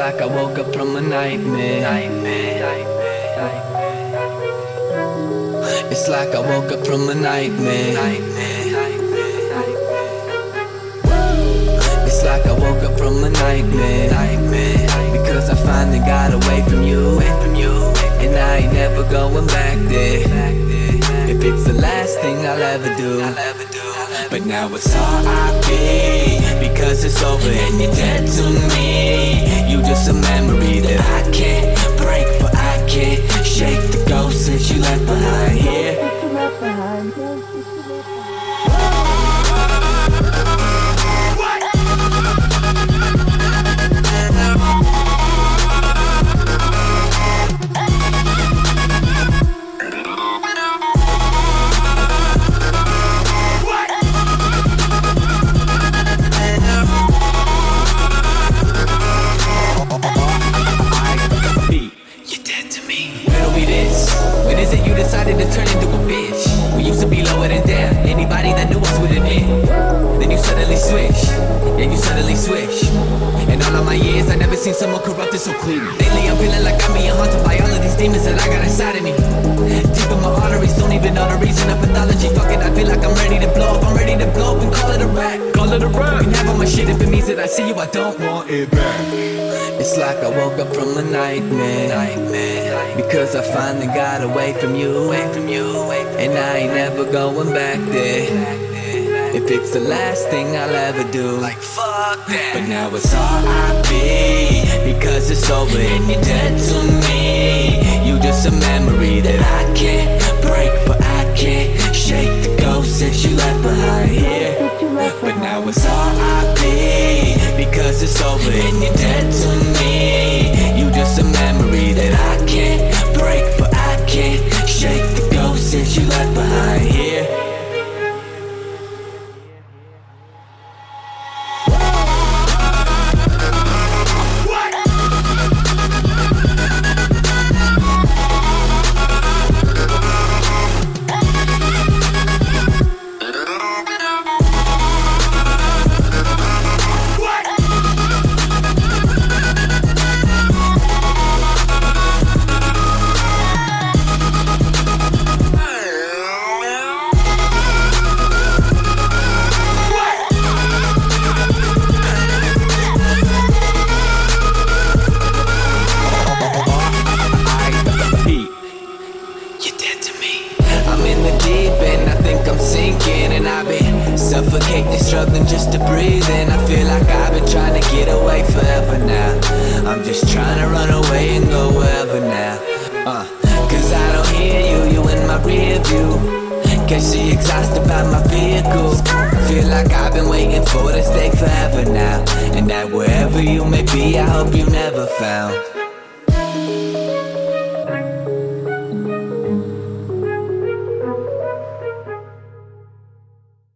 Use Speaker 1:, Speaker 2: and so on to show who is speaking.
Speaker 1: like I woke up from a nightmare. It's like I woke up from a nightmare. It's like I woke up from a nightmare. Because I finally got away from you, and I ain't never going back there. If it's the last thing I'll ever do, but now it's R.I.P. because it's over and you're dead to me. You just a memory that I can't break, but I can't shake the ghost that you left behind here. Decided to turn into a bitch. We used to be lower than down. Anybody that knew us would admit. Then you suddenly switch, and you suddenly switch. And all of my years, I never seen someone corrupted so clean. Lately I'm feeling like I'm being haunted by all of these demons that I got inside of me. Deep in my arteries, don't even know the reason of pathology. Fuck it, I feel like I'm ready to blow up. I'm ready to blow up and call it a rap. Call it a rap. You can have all my shit if it means that I see you, I don't want it back. It's like I woke up from a nightmare. Because I finally got away from you, and I ain't never going back there. If it's the last thing I'll ever do, like fuck that. But now it's R.I.P. because it's over and you're dead to me. You just a memory that I can't break, but I can't shake the ghost that you left behind here. But now it's R.I.P. because it's over and you're dead to me. You just a memory that I can't break, but I can't shake the ghost that you left behind here. Suffocating, struggling just to breathe, and I feel like I've been trying to get away forever now. I'm just trying to run away and go wherever now. Cause I don't hear you in my rear view. Can't see exhausted by my vehicle. Feel like I've been waiting for this day forever now. And that wherever you may be, I hope you never found